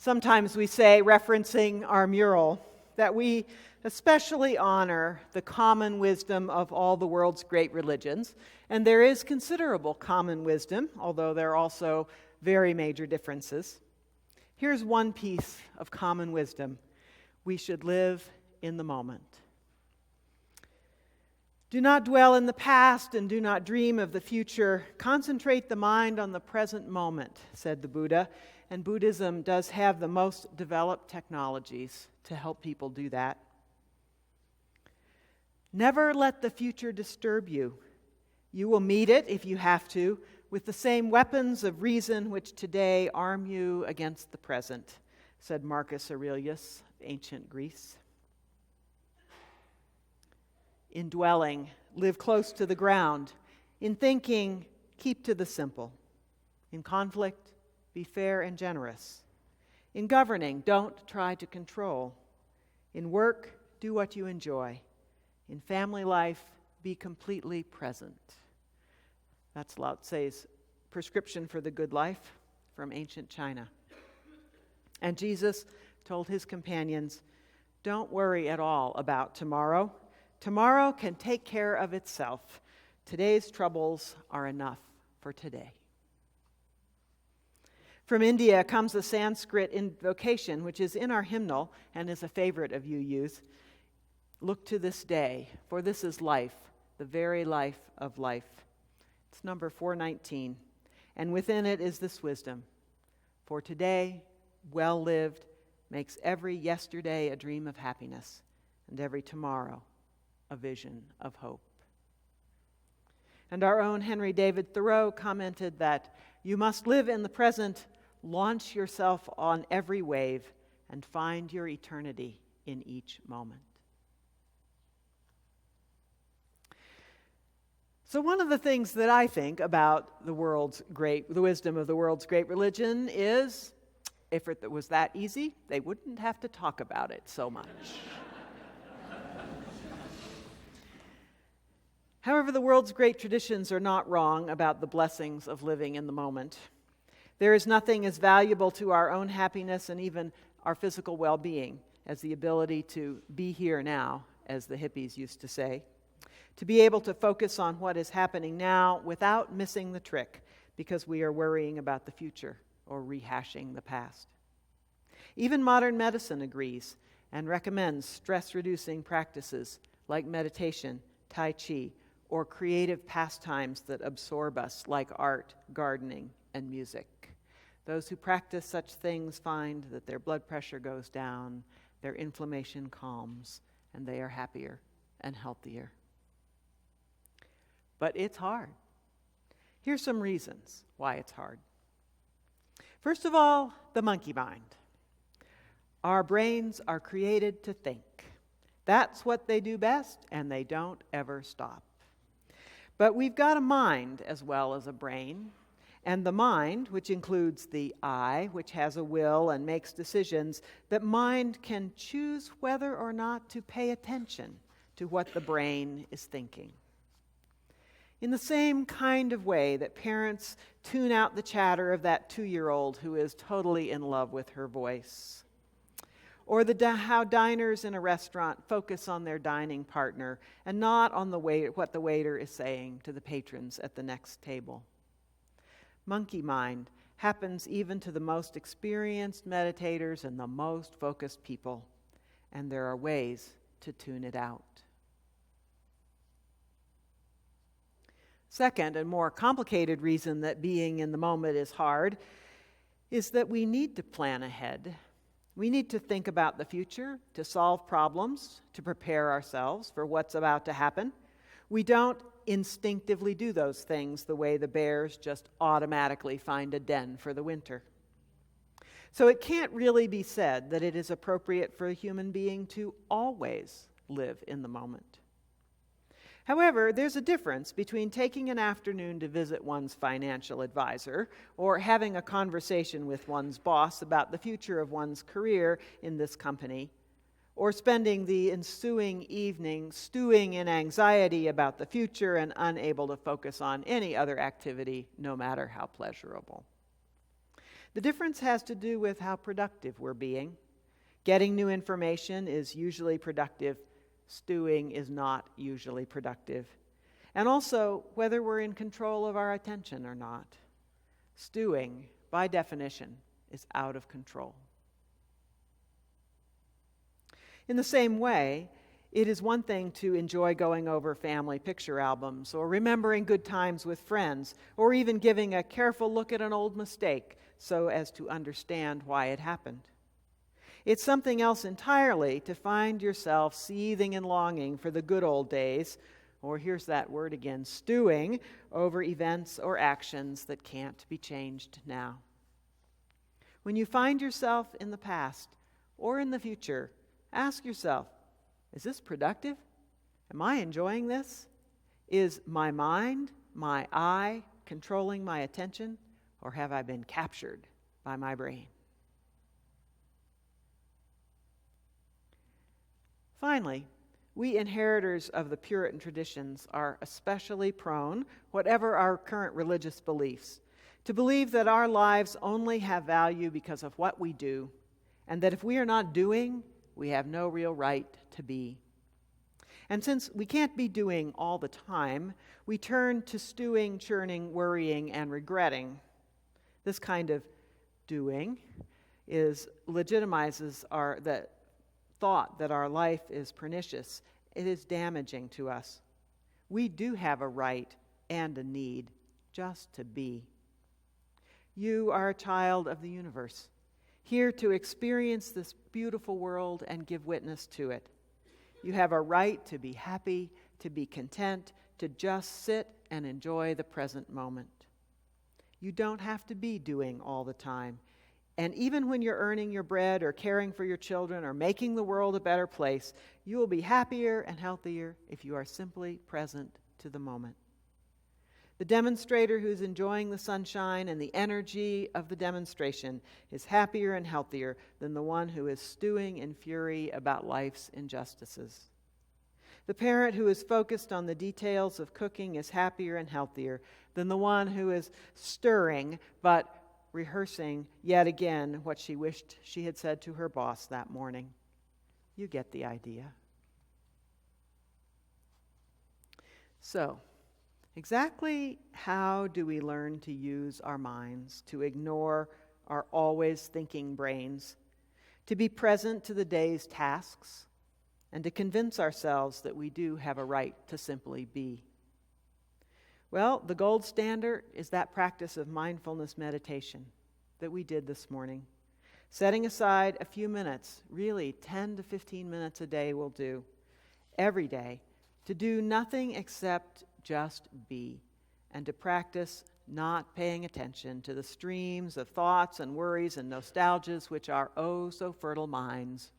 Sometimes we say, referencing our mural, that we especially honor the common wisdom of all the world's great religions. And there is considerable common wisdom, although there are also very major differences. Here's one piece of common wisdom. We should live in the moment. Do not dwell in the past and do not dream of the future. Concentrate the mind on the present moment, said the Buddha. And Buddhism does have the most developed technologies to help people do that. Never let the future disturb you. You will meet it, if you have to, with the same weapons of reason which today arm you against the present, said Marcus Aurelius, ancient Greece. In dwelling, live close to the ground. In thinking, keep to the simple. In conflict, be fair and generous. In governing, don't try to control. In work, do what you enjoy. In family life, be completely present. That's Lao Tse's prescription for the good life from ancient China. And Jesus told his companions, don't worry at all about tomorrow. Tomorrow can take care of itself. Today's troubles are enough for today. From India comes a Sanskrit invocation, which is in our hymnal and is a favorite of you youth. Look to this day, for this is life, the very life of life. It's number 419, and within it is this wisdom. For today, well lived, makes every yesterday a dream of happiness, and every tomorrow a vision of hope. And our own Henry David Thoreau commented that you must live in the present, launch yourself on every wave, and find your eternity in each moment. So one of the things that I think about the wisdom of the world's great religion is, if it was that easy, they wouldn't have to talk about it so much. However, the world's great traditions are not wrong about the blessings of living in the moment. There is nothing as valuable to our own happiness and even our physical well-being as the ability to be here now, as the hippies used to say. To be able to focus on what is happening now without missing the trick because we are worrying about the future or rehashing the past. Even modern medicine agrees and recommends stress-reducing practices like meditation, Tai Chi, or creative pastimes that absorb us like art, gardening, and music. Those who practice such things find that their blood pressure goes down, their inflammation calms, and they are happier and healthier. But it's hard. Here's some reasons why it's hard. First of all, the monkey mind. Our brains are created to think. That's what they do best, and they don't ever stop. But we've got a mind as well as a brain. And the mind, which includes the I, which has a will and makes decisions, that mind can choose whether or not to pay attention to what the brain is thinking. In the same kind of way that parents tune out the chatter of that 2-year-old who is totally in love with her voice. Or how diners in a restaurant focus on their dining partner and not on what the waiter is saying to the patrons at the next table. Monkey mind happens even to the most experienced meditators and the most focused people, and there are ways to tune it out. Second, and more complicated reason that being in the moment is hard is that we need to plan ahead. We need to think about the future, to solve problems, to prepare ourselves for what's about to happen. We don't instinctively do those things the way the bears just automatically find a den for the winter. So it can't really be said that it is appropriate for a human being to always live in the moment. However, there's a difference between taking an afternoon to visit one's financial advisor or having a conversation with one's boss about the future of one's career in this company, or spending the ensuing evening stewing in anxiety about the future and unable to focus on any other activity, no matter how pleasurable. The difference has to do with how productive we're being. Getting new information is usually productive. Stewing is not usually productive. And also whether we're in control of our attention or not. Stewing, by definition, is out of control. In the same way, it is one thing to enjoy going over family picture albums or remembering good times with friends or even giving a careful look at an old mistake so as to understand why it happened. It's something else entirely to find yourself seething and longing for the good old days, or here's that word again, stewing over events or actions that can't be changed now. When you find yourself in the past or in the future, ask yourself, is this productive? Am I enjoying this? Is my mind, my eye, controlling my attention, or have I been captured by my brain? Finally, we inheritors of the Puritan traditions are especially prone, whatever our current religious beliefs, to believe that our lives only have value because of what we do, and that if we are not doing, we have no real right to be. And since we can't be doing all the time, we turn to stewing, churning, worrying, and regretting. This kind of doing legitimizes the thought that our life is pernicious. It is damaging to us. We do have a right and a need just to be. You are a child of the universe, here to experience this beautiful world and give witness to it. You have a right to be happy, to be content, to just sit and enjoy the present moment. You don't have to be doing all the time. And even when you're earning your bread or caring for your children or making the world a better place, you will be happier and healthier if you are simply present to the moment. The demonstrator who's enjoying the sunshine and the energy of the demonstration is happier and healthier than the one who is stewing in fury about life's injustices. The parent who is focused on the details of cooking is happier and healthier than the one who is stirring but rehearsing yet again what she wished she had said to her boss that morning. You get the idea. So, exactly how do we learn to use our minds, to ignore our always thinking brains, to be present to the day's tasks, and to convince ourselves that we do have a right to simply be? Well, the gold standard is that practice of mindfulness meditation that we did this morning. Setting aside a few minutes, really 10 to 15 minutes a day will do, every day, to do nothing except just be, and to practice not paying attention to the streams of thoughts and worries and nostalgias which our oh so fertile minds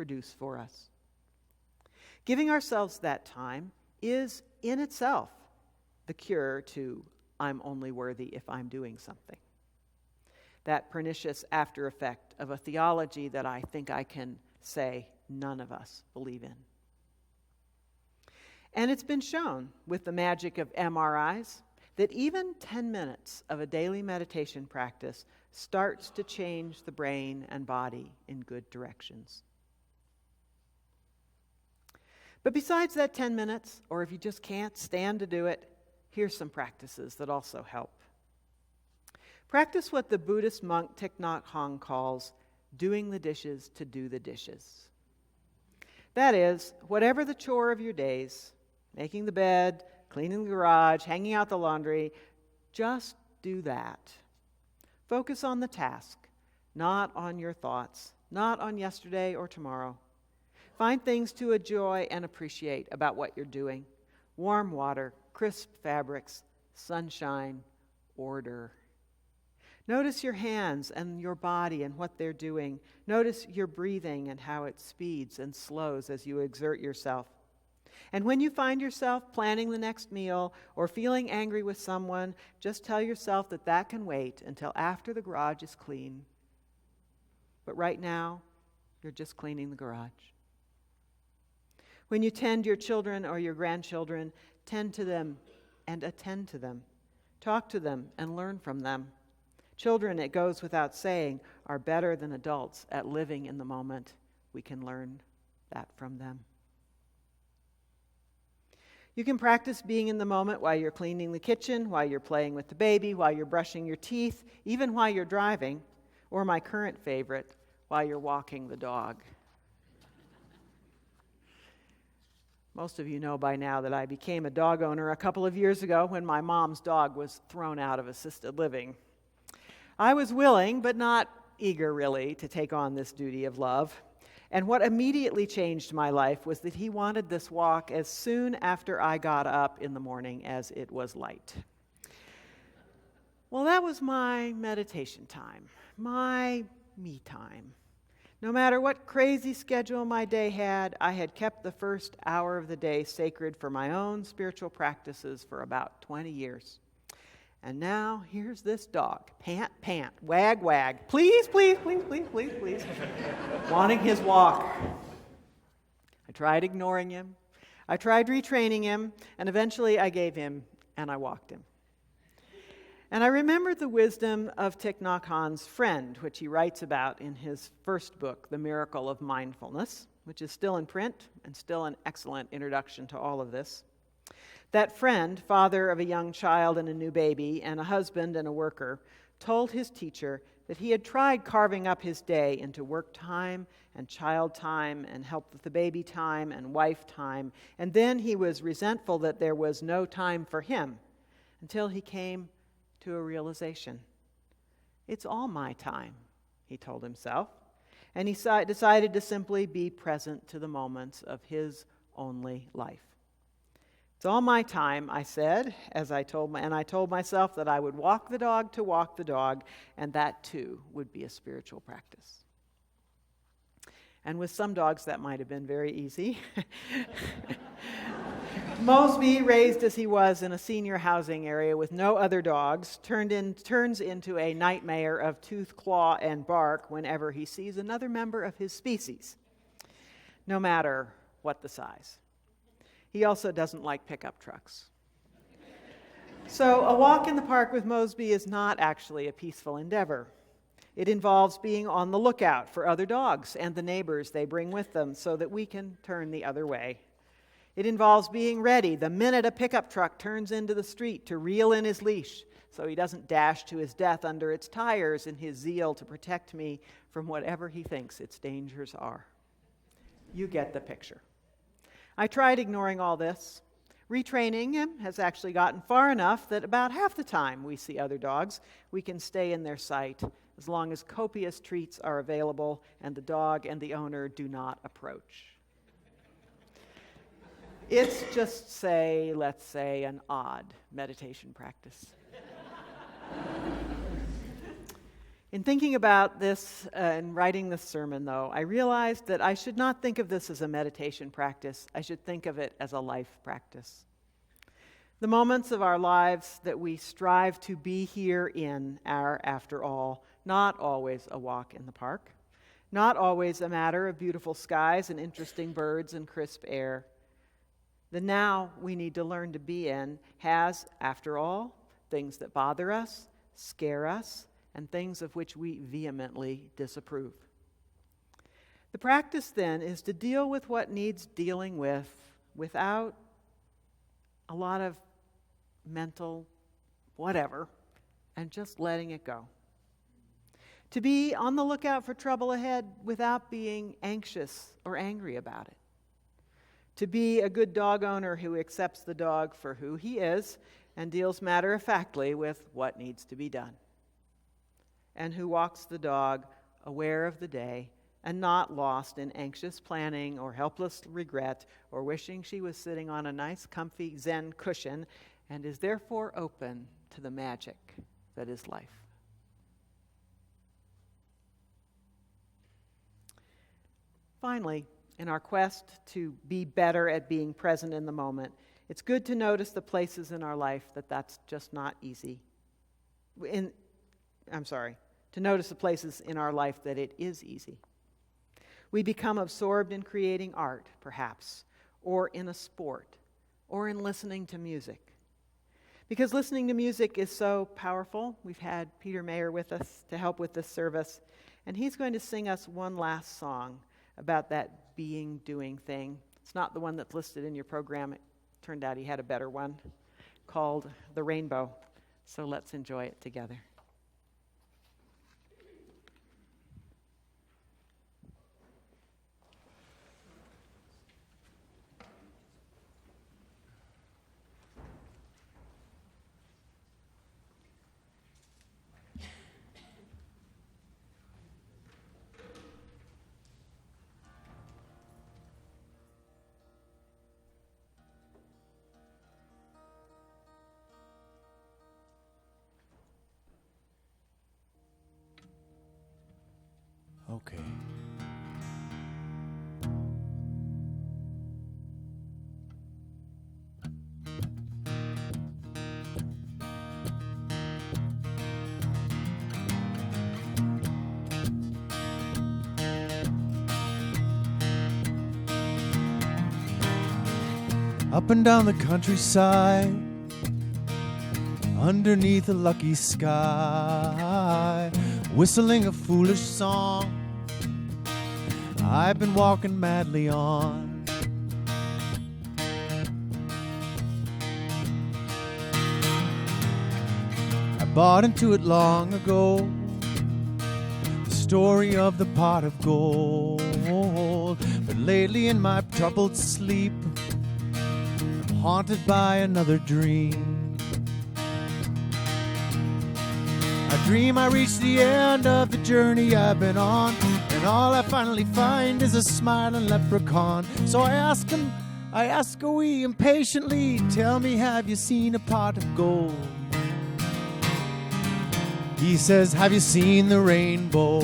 produce for us. Giving ourselves that time is in itself the cure to I'm only worthy if I'm doing something. That pernicious after effect of a theology that I think I can say none of us believe in. And it's been shown with the magic of MRIs that even 10 minutes of a daily meditation practice starts to change the brain and body in good directions. But besides that 10 minutes, or if you just can't stand to do it, here's some practices that also help. Practice what the Buddhist monk Thich Nhat Hanh calls doing the dishes to do the dishes. That is, whatever the chore of your days, making the bed, cleaning the garage, hanging out the laundry, just do that. Focus on the task, not on your thoughts, not on yesterday or tomorrow. Find things to enjoy and appreciate about what you're doing. Warm water, crisp fabrics, sunshine, order. Notice your hands and your body and what they're doing. Notice your breathing and how it speeds and slows as you exert yourself. And when you find yourself planning the next meal or feeling angry with someone, just tell yourself that that can wait until after the garage is clean. But right now, you're just cleaning the garage. When you tend your children or your grandchildren, tend to them and attend to them. Talk to them and learn from them. Children, it goes without saying, are better than adults at living in the moment. We can learn that from them. You can practice being in the moment while you're cleaning the kitchen, while you're playing with the baby, while you're brushing your teeth, even while you're driving, or my current favorite, while you're walking the dog. Most of you know by now that I became a dog owner a couple of years ago when my mom's dog was thrown out of assisted living. I was willing, but not eager really, to take on this duty of love. And what immediately changed my life was that he wanted this walk as soon after I got up in the morning as it was light. Well, that was my meditation time, my me time. No matter what crazy schedule my day had, I had kept the first hour of the day sacred for my own spiritual practices for about 20 years. And now, here's this dog, pant, pant, wag, wag, please, please, please, please, please, please, wanting his walk. I tried ignoring him. I tried retraining him, and eventually I gave him, and I walked him. And I remembered the wisdom of Thich Nhat Hanh's friend, which he writes about in his first book, The Miracle of Mindfulness, which is still in print and still an excellent introduction to all of this. That friend, father of a young child and a new baby, and a husband and a worker, told his teacher that he had tried carving up his day into work time and child time and help with the baby time and wife time, and then he was resentful that there was no time for him until he came to a realization. It's all my time, he told himself, and he decided to simply be present to the moments of his only life. It's all my time, I said, I told myself that I would walk the dog to walk the dog, and that too would be a spiritual practice. And with some dogs, that might have been very easy. Mosby, raised as he was in a senior housing area with no other dogs, turns into a nightmare of tooth, claw, and bark whenever he sees another member of his species, no matter what the size. He also doesn't like pickup trucks. So a walk in the park with Mosby is not actually a peaceful endeavor. It involves being on the lookout for other dogs and the neighbors they bring with them so that we can turn the other way. It involves being ready the minute a pickup truck turns into the street to reel in his leash so he doesn't dash to his death under its tires in his zeal to protect me from whatever he thinks its dangers are. You get the picture. I tried ignoring all this. Retraining him has actually gotten far enough that about half the time we see other dogs, we can stay in their sight as long as copious treats are available and the dog and the owner do not approach. It's just, let's say, an odd meditation practice. In thinking about this and writing this sermon, though, I realized that I should not think of this as a meditation practice. I should think of it as a life practice. The moments of our lives that we strive to be here in are, after all, not always a walk in the park, not always a matter of beautiful skies and interesting birds and crisp air. The now we need to learn to be in has, after all, things that bother us, scare us, and things of which we vehemently disapprove. The practice, then, is to deal with what needs dealing with without a lot of mental whatever, and just letting it go. To be on the lookout for trouble ahead without being anxious or angry about it. To be a good dog owner who accepts the dog for who he is and deals matter-of-factly with what needs to be done. And who walks the dog aware of the day and not lost in anxious planning or helpless regret or wishing she was sitting on a nice comfy Zen cushion and is therefore open to the magic that is life. Finally, in our quest to be better at being present in the moment, it's good to notice the places in our life that's just not easy. To notice the places in our life that it is easy. We become absorbed in creating art, perhaps, or in a sport, or in listening to music. because listening to music is so powerful. We've had Peter Mayer with us to help with this service, and he's going to sing us one last song about that being, doing thing. It's not the one that's listed in your program. It turned out he had a better one called The Rainbow. So let's enjoy it together. Okay. Up and down the countryside, underneath a lucky sky, whistling a foolish song, I've been walking madly on. I bought into it long ago, the story of the pot of gold. But lately in my troubled sleep, I'm haunted by another dream. I dream I reach the end of the journey I've been on, and all I finally find is a smiling leprechaun. So I ask a wee impatiently, tell me, have you seen a pot of gold? He says, have you seen the rainbow?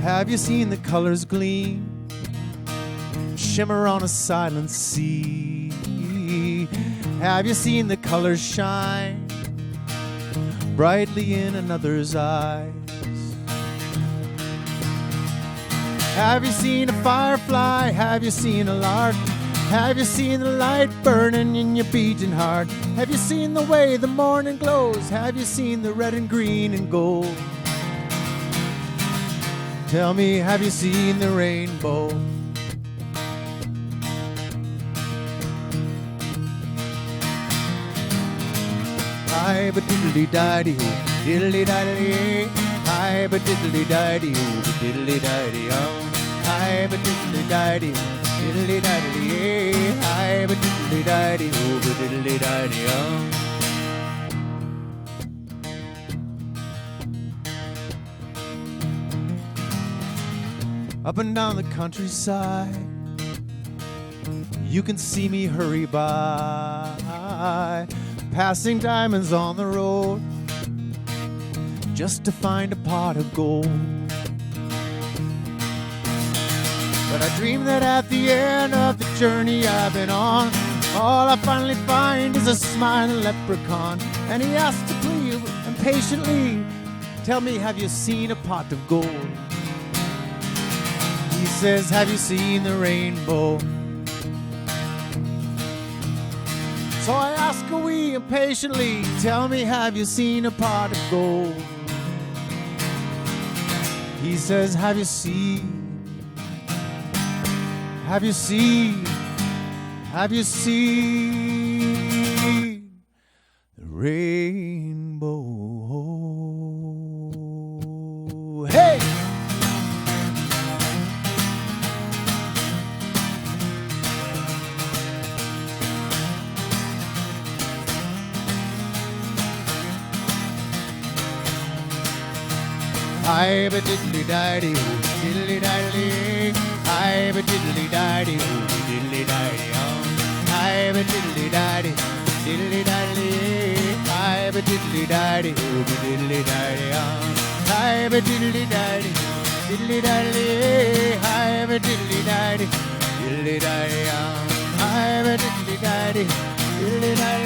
Have you seen the colors gleam, shimmer on a silent sea? Have you seen the colors shine brightly in another's eyes? Have you seen a firefly? Have you seen a lark? Have you seen the light burning in your beating heart? Have you seen the way the morning glows? Have you seen the red and green and gold? Tell me, have you seen the rainbow? Hi, but diddly-di-dee-oo, diddly-di-dee, hi, but diddly-di-dee-oo, diddly-di-dee-oh, hi, but diddly-di-dee, diddly-di-dee, hi, but diddly-di-dee-oo, diddly-di-dee-oh. Up and down the countryside, you can see me hurry by, passing diamonds on the road, just to find a pot of gold. But I dream that at the end of the journey I've been on, all I finally find is a smiling leprechaun. And he asks to plead impatiently, tell me, have you seen a pot of gold? He says, have you seen the rainbow? So I ask a wee impatiently, tell me, have you seen a pot of gold? He says, have you seen the rainbow? Hey! Hi, but diddly-di-dee, diddly-di-dee, hi, but diddly-di-dee, diddly-di-dee-oh, hi, but diddly-di-dee, diddly-di-dee, hi, but diddly-di-dee, diddly-di-dee-oh, hi, but diddly-di-dee, diddly-di-dee, hi, but diddly-di-dee, diddly-di-dee-oh, hi, but diddly-di-dee, diddly-di-dee.